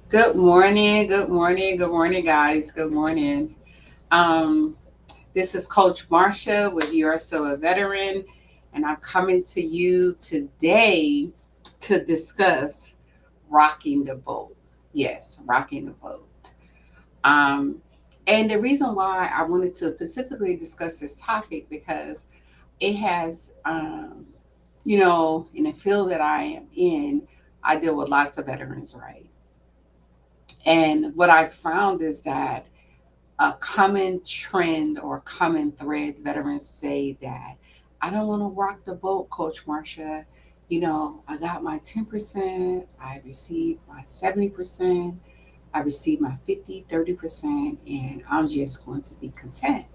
Good morning, good morning, good morning, guys. Good morning. Um, this is Coach Marsha with You're Still a Veteran, and I'm coming to you today to discuss rocking the boat. Yes, rocking the boat. Um, and the reason why I wanted to specifically discuss this topic because it has, in the field that I am in, I deal with lots of veterans, right? And what I found is that a common trend or common thread, veterans say that I don't want to rock the boat, Coach Marsha. I got my 10%, I received my 70%, I received my 50, 30%, and I'm just going to be content,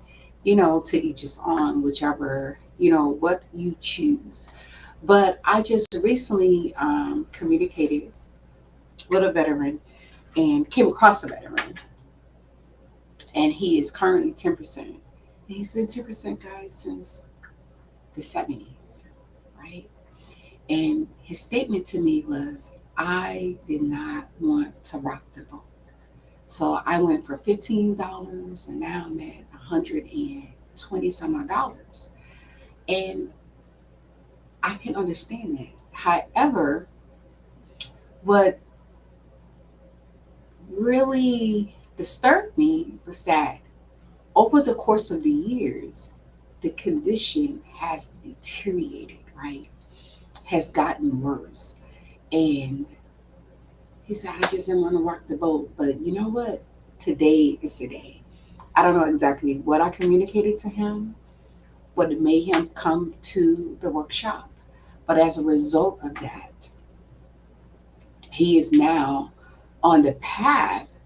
to each his own, whichever, what you choose. But I just recently communicated with a veteran and came across a veteran, and he is currently 10%. And he's been 10%, guys, since the 70s, right? And his statement to me was, I did not want to rock the boat. So I went for $15 and now I'm at 120 some odd dollars. And I can understand that. However, what really disturbed me was that over the course of the years, the condition has deteriorated, right? Has gotten worse. And he said, I just didn't want to rock the boat. But you know what? Today is the day. I don't know exactly what I communicated to him, what made him come to the workshop. But as a result of that, he is now on the path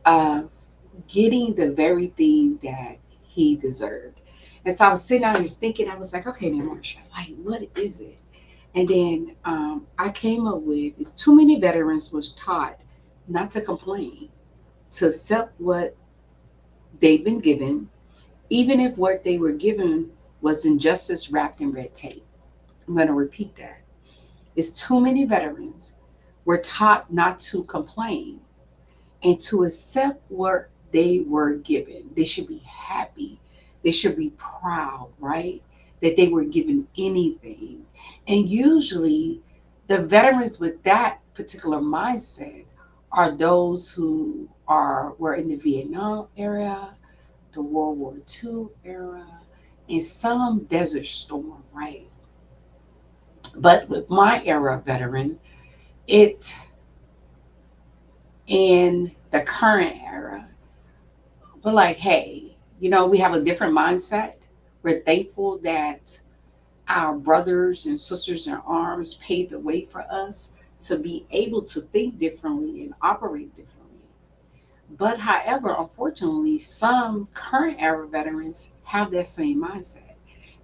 of getting the very thing that he deserved. And so I was sitting out here thinking, I was like, okay, then Marsha, like, what is it? And then I came up with is too many veterans was taught not to complain, to accept what they've been given, even if what they were given was injustice wrapped in red tape. I'm going to repeat that. It's too many veterans were taught not to complain and to accept what they were given. They should be happy. They should be proud, right? That they were given anything. And usually, the veterans with that particular mindset are those who were in the Vietnam era, the World War II era, and some Desert Storm, right? But with my era veteran, it in the current era, we're like, hey, we have a different mindset. We're thankful that our brothers and sisters in arms paved the way for us to be able to think differently and operate differently. But however, unfortunately, some current era veterans have that same mindset.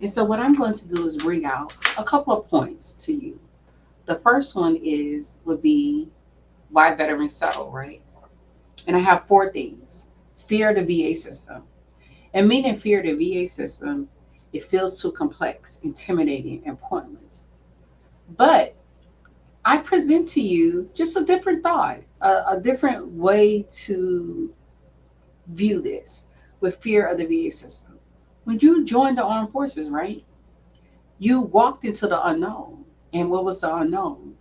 And so what I'm going to do is bring out a couple of points to you. The first one would be why veterans settle, right? And I have four things. Fear of the VA system. And meaning fear of the VA system, it feels too complex, intimidating, and pointless. But I present to you just a different thought, a different way to view this with fear of the VA system. When you joined the armed forces, right? You walked into the unknown. And what was the unknown?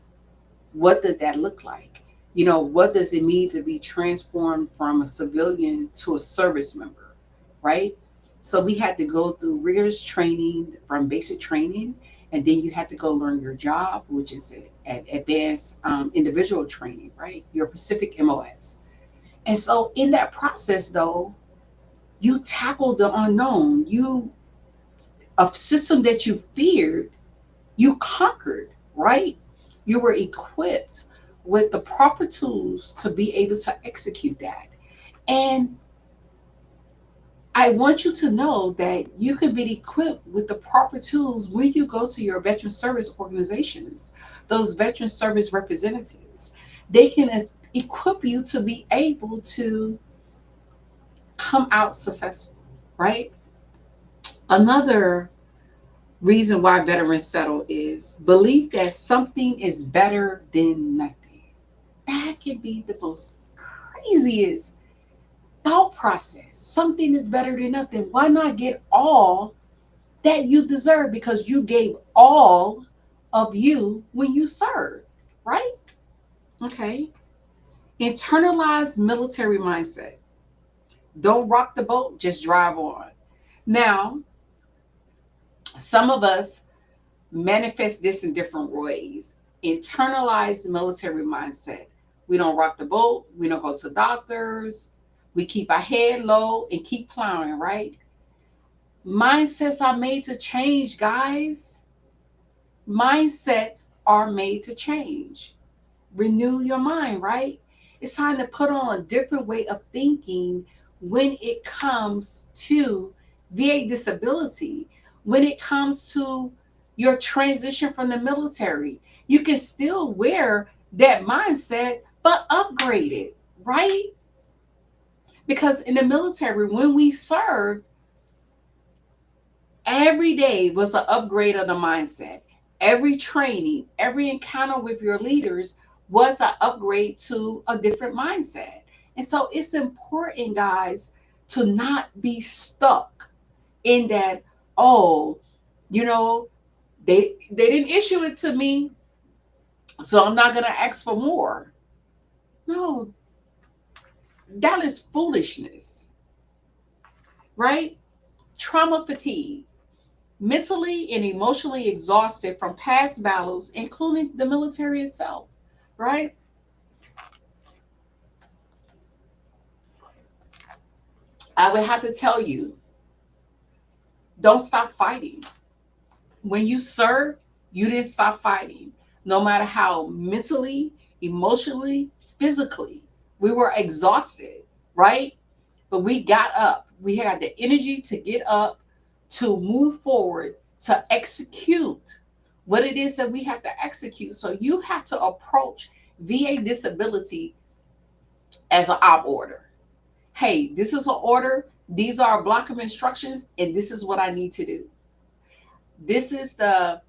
What did that look like? What does it mean to be transformed from a civilian to a service member, right? So we had to go through rigorous training from basic training, and then you had to go learn your job, which is at advanced individual training, right? Your Pacific MOS. And so in that process, though, you tackled the unknown. A system that you feared, you conquered, right? You were equipped with the proper tools to be able to execute that. And I want you to know that you can be equipped with the proper tools when you go to your veteran service organizations, those veteran service representatives. They can equip you to be able to come out successful, right? Another reason why veterans settle is belief that something is better than nothing. That can be the most craziest thought process. Something is better than nothing. Why not get all that you deserve? Because you gave all of you when you served, right? Okay. Internalized military mindset. Don't rock the boat, just drive on. Now, some of us manifest this in different ways. Internalized military mindset. We don't rock the boat, we don't go to doctors, we keep our head low and keep plowing, right? Mindsets are made to change, guys. Mindsets are made to change. Renew your mind, right? It's time to put on a different way of thinking when it comes to VA disability, when it comes to your transition from the military. You can still wear that mindset, but upgrade it, right? Because in the military, when we served, every day was an upgrade of the mindset. Every training, every encounter with your leaders was an upgrade to a different mindset. And so it's important, guys, to not be stuck in that, oh, you know, they didn't issue it to me, so I'm not gonna ask for more. No, that is foolishness, right? Trauma fatigue. Mentally and emotionally exhausted from past battles, including the military itself, right? I would have to tell you, don't stop fighting. When you serve, you didn't stop fighting. No matter how mentally, emotionally, physically, we were exhausted, right? But we got up. We had the energy to get up, to move forward, to execute what it is that we have to execute. So you have to approach VA disability as an op order. Hey, this is an order. These are a block of instructions, and this is what I need to do. This is the,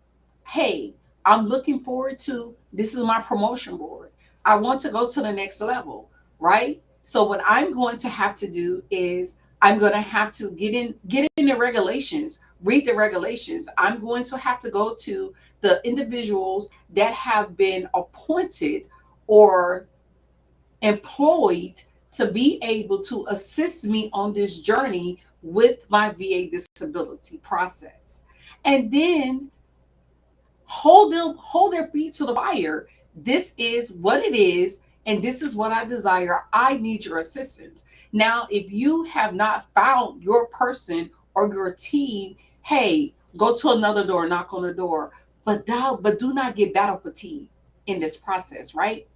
hey, I'm looking forward to, this is my promotion board. I want to go to the next level, right? So what I'm going to have to do is I'm going to have to get in the regulations, read the regulations. I'm going to have to go to the individuals that have been appointed or employed to be able to assist me on this journey with my VA disability process. And then hold their feet to the fire. This is what it is, and this is what I desire. I need your assistance. Now, if you have not found your person or your team, hey, go to another door, knock on the door, but do not get battle fatigue in this process, right?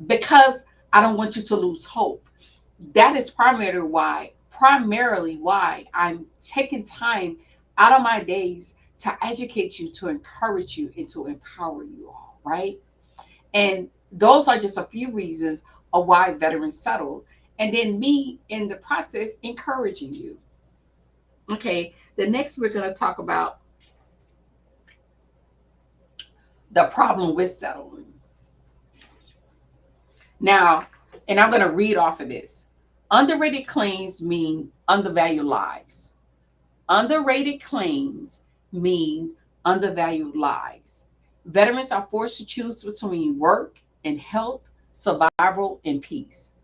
Because I don't want you to lose hope. That is primarily why I'm taking time out of my days to educate you, to encourage you, and to empower you all, right? And those are just a few reasons of why veterans settle. And then me in the process encouraging you. Okay, the next we're going to talk about the problem with settling. Now, and I'm going to read off of this. Underrated claims mean undervalued lives. Underrated claims mean undervalued lives. Veterans are forced to choose between work and health, survival and peace.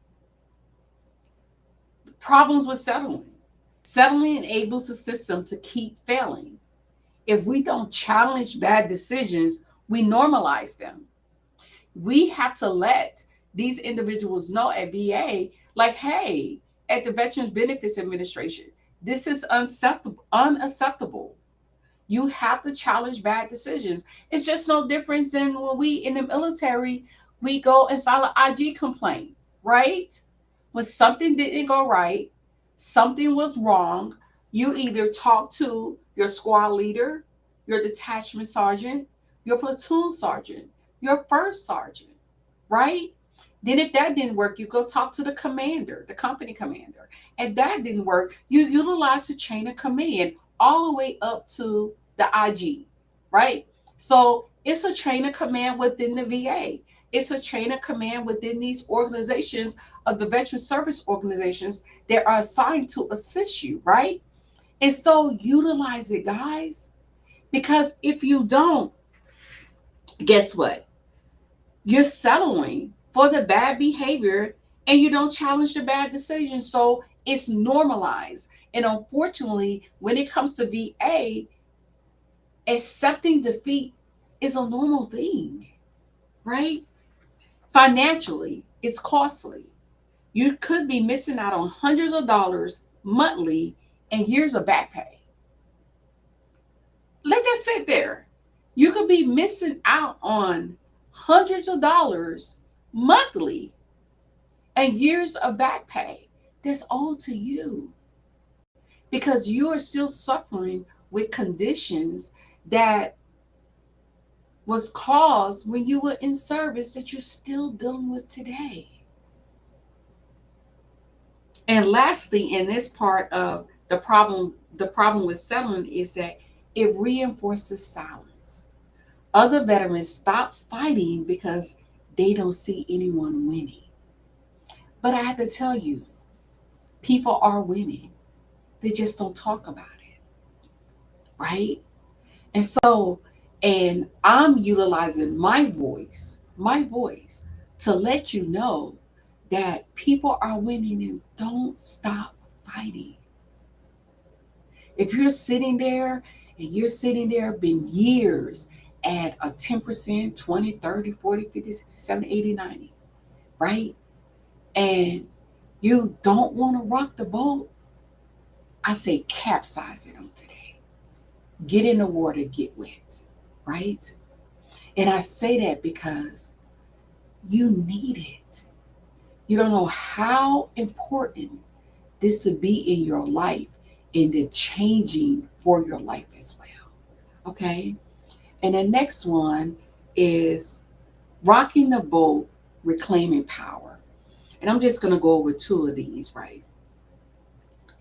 Problems with settling. Settling enables the system to keep failing. If we don't challenge bad decisions, we normalize them. We have to let these individuals know at VA, like, hey, at the Veterans Benefits Administration, this is unacceptable. You have to challenge bad decisions. It's just no difference than when we in the military, we go and file an IG complaint, right? When something didn't go right, something was wrong, you either talk to your squad leader, your detachment sergeant, your platoon sergeant, your first sergeant, right? Then if that didn't work, you go talk to the commander, the company commander. If that didn't work, you utilize the chain of command all the way up to the IG, right? So it's a chain of command within the VA. It's a chain of command within these organizations of the veteran service organizations that are assigned to assist you, right? And so utilize it, guys. Because if you don't, guess what? You're settling for the bad behavior and you don't challenge the bad decision. So it's normalized. And unfortunately, when it comes to VA, accepting defeat is a normal thing, right? Financially, it's costly. You could be missing out on hundreds of dollars monthly and years of back pay. Let that sit there. You could be missing out on hundreds of dollars monthly and years of back pay that's owed to you because you are still suffering with conditions that was caused when you were in service that you're still dealing with today. And lastly, in this part of the problem with settling is that it reinforces silence. Other veterans stop fighting because they don't see anyone winning. But I have to tell you, people are winning. They just don't talk about it, right? And so, and I'm utilizing my voice to let you know that people are winning and don't stop fighting. If you're sitting there and you're sitting there been years at a 10%, 20, 30, 40, 50, 60, 70, 80, 90, right? And you don't want to rock the boat, I say capsize it on today. Get in the water, get wet, right? And I say that because you need it. You don't know how important this would be in your life and the changing for your life as well. Okay. And the next one is rocking the boat, reclaiming power. And I'm just going to go over two of these, right?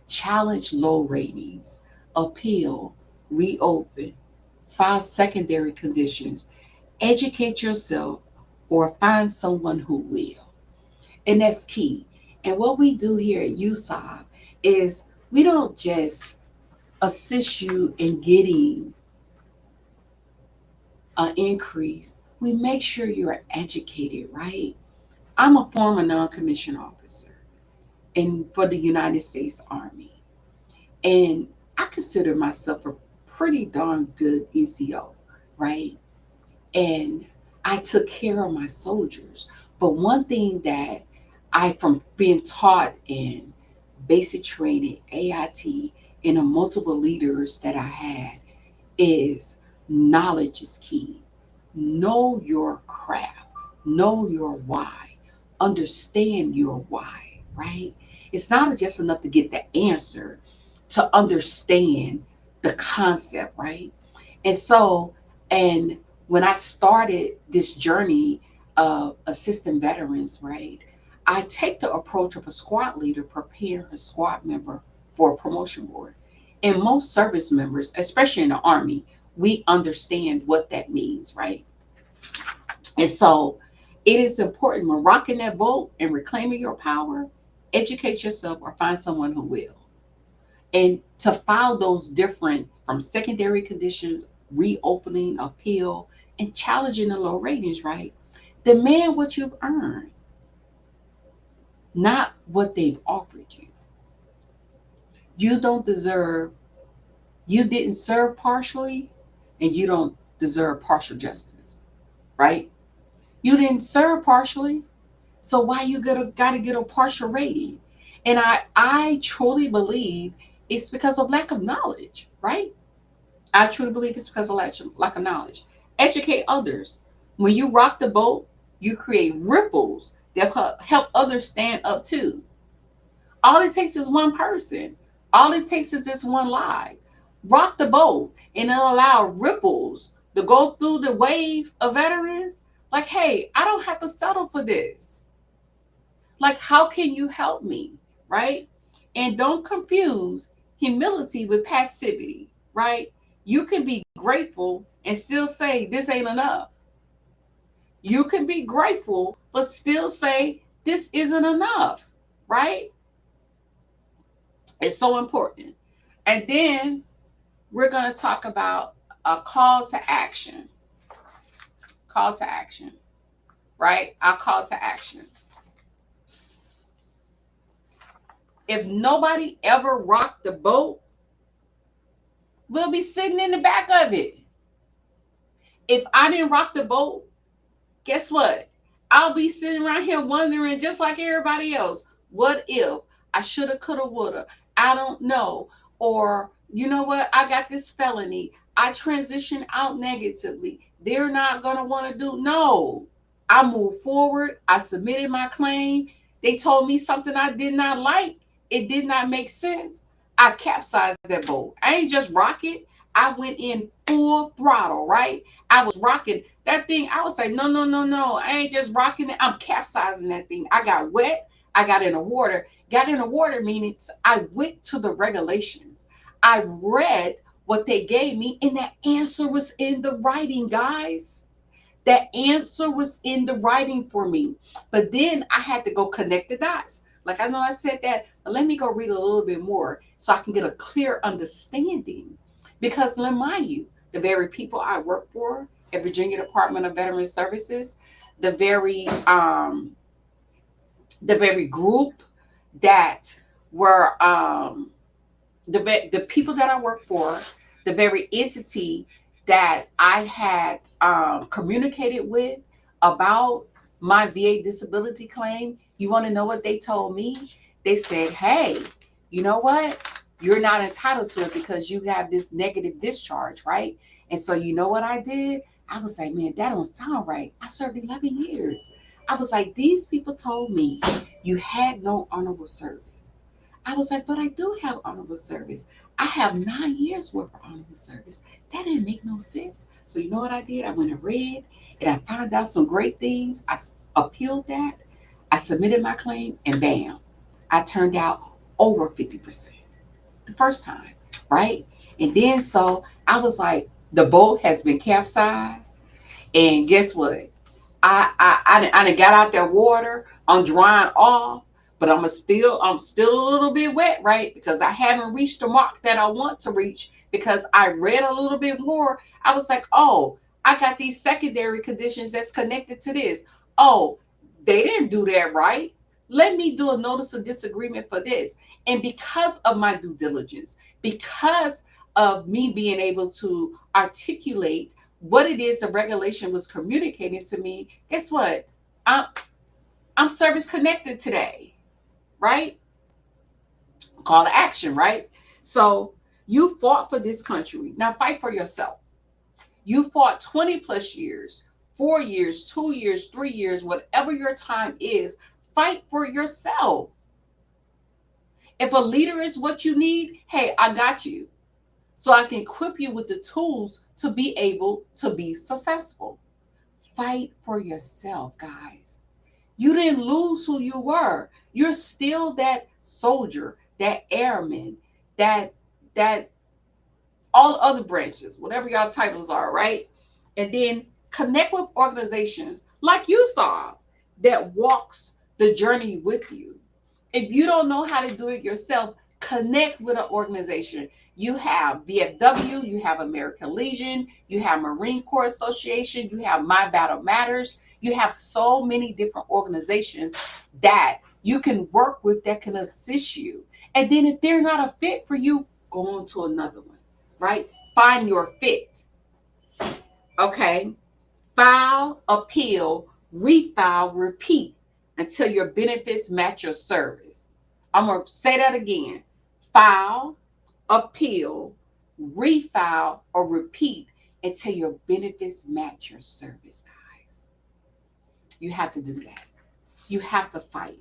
Challenge low ratings, appeal, reopen, file secondary conditions, educate yourself, or find someone who will. And that's key. And what we do here at USOB is we don't just assist you in getting an increase, we make sure you're educated, right? I'm a former non-commissioned officer for the United States Army. And I consider myself a pretty darn good NCO, right? And I took care of my soldiers. But one thing that from being taught in basic training, AIT, and the multiple leaders that I had is knowledge is key. Know your craft, know your why, understand your why, right? It's not just enough to get the answer, to understand the concept, right? And so, and when I started this journey of assisting veterans, right, I take the approach of a squad leader preparing a squad member for a promotion board. And most service members, especially in the Army, we understand what that means, right? And so it is important when rocking that boat and reclaiming your power, educate yourself or find someone who will. And to file those different from secondary conditions, reopening, appeal, and challenging the low ratings, right? Demand what you've earned, not what they've offered you. You don't deserve, you didn't serve partially, and you don't deserve partial justice, right? You didn't serve partially, so why you gotta get a partial rating? And I truly believe it's because of lack of knowledge, right? I truly believe it's because of lack of knowledge. Educate others. When you rock the boat, you create ripples that help others stand up too. All it takes is one person. All it takes is this one lie. Rock the boat and then allow ripples to go through the wave of veterans. Like, hey, I don't have to settle for this. Like, how can you help me? Right? And don't confuse humility with passivity, right? You can be grateful and still say, this ain't enough. You can be grateful, but still say, this isn't enough, right? It's so important. And then we're going to talk about a call to action. Call to action, right? Our call to action. If nobody ever rocked the boat, we'll be sitting in the back of it. If I didn't rock the boat, guess what? I'll be sitting around here wondering, just like everybody else, what if I shoulda, coulda, woulda? I don't know. Or, you know what? I got this felony. I transition out negatively. They're not going to want to do. No. I moved forward. I submitted my claim. They told me something I did not like. It did not make sense. I capsized that boat. I ain't just rock it. I went in full throttle, right? I was rocking that thing. I would say, no, no, no, no. I ain't just rocking it. I'm capsizing that thing. I got wet. I got in the water. Got in the water meaning I went to the regulations. I read what they gave me, and that answer was in the writing, guys. That answer was in the writing for me. But then I had to go connect the dots. Like I know I said that, but let me go read a little bit more so I can get a clear understanding. Because remind you, the very people I work for at Virginia Department of Veteran Services, the very the very group that were the people that I work for, the very entity that I had communicated with about my VA disability claim. You want to know what they told me? They said, hey, you know what? You're not entitled to it because you have this negative discharge, right? And so, you know what I did? I was like, man, that don't sound right. I served 11 years. I was like, these people told me you had no honorable service. I was like, but I do have honorable service. I have 9 years worth of honorable service. That didn't make no sense. So you know what I did? I went and read, and I found out some great things. I appealed that. I submitted my claim, and bam, I turned out over 50% the first time, right? And then so I was like, the boat has been capsized, and guess what? I done got out that water. I'm drying off, but I'm still a little bit wet, right? Because I haven't reached the mark that I want to reach because I read a little bit more. I was like, oh, I got these secondary conditions that's connected to this. Oh, they didn't do that right. Let me do a notice of disagreement for this. And because of my due diligence, because of me being able to articulate what it is the regulation was communicating to me, guess what? I'm I'm service connected today, right? Call to action, right? So you fought for this country. Now fight for yourself. You fought 20 plus years, 4 years, 2 years, 3 years, whatever your time is, fight for yourself. If a leader is what you need, hey, I got you. So I can equip you with the tools to be able to be successful. Fight for yourself, guys. You didn't lose who you were. You're still that soldier, that airman, that all other branches, whatever y'all titles are, right? And then connect with organizations like you saw that walks the journey with you. If you don't know how to do it yourself, connect with an organization. You have VFW, you have American Legion, you have Marine Corps Association, you have My Battle Matters. You have so many different organizations that you can work with that can assist you. And then if they're not a fit for you, go on to another one, right? Find your fit. Okay. File, appeal, refile, repeat until your benefits match your service. I'm going to say that again. File, appeal, refile, or repeat until your benefits match your service, guys. You have to do that. You have to fight.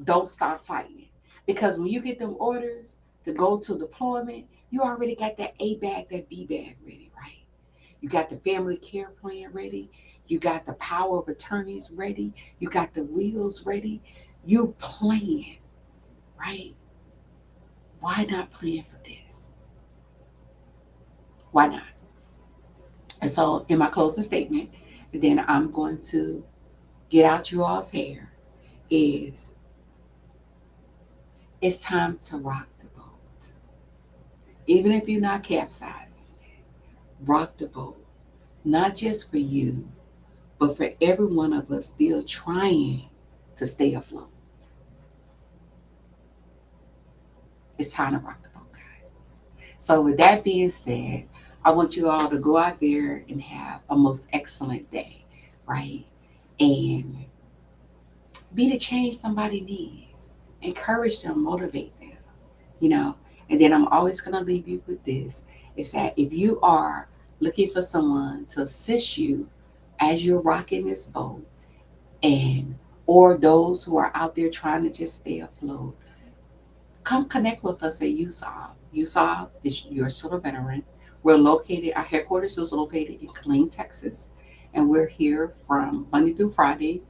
Don't stop fighting. Because when you get them orders to go to deployment, you already got that A bag, that B bag ready, right? You got the family care plan ready. You got the power of attorneys ready. You got the wheels ready. You plan, right? Why not plan for this? Why not? And so, in my closing statement, and then I'm going to get out you all's hair, is it's time to rock the boat. Even if you're not capsizing, rock the boat. Not just for you, but for every one of us still trying to stay afloat. It's time to rock the boat, guys. So, with that being said, I want you all to go out there and have a most excellent day, right? And be the change somebody needs. Encourage them, motivate them, you know. And then I'm always going to leave you with this, is that if you are looking for someone to assist you as you're rocking this boat, and or those who are out there trying to just stay afloat, come connect with us at USOB. USOB is Your Sort of Veteran. We're located, our headquarters is located in Killeen, Texas, and we're here from Monday through Friday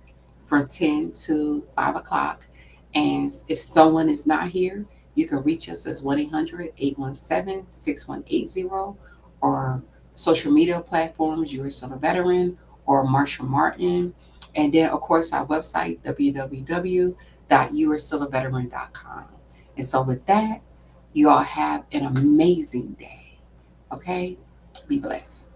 from 10 to 5 o'clock. And if someone is not here, you can reach us as 1-800-817-6180, or social media platforms, US Sort of Veteran or Marsha Martin. And then, of course, our website, www.ursstillaveteran.com. And so, with that, you all have an amazing day. Okay? Be blessed.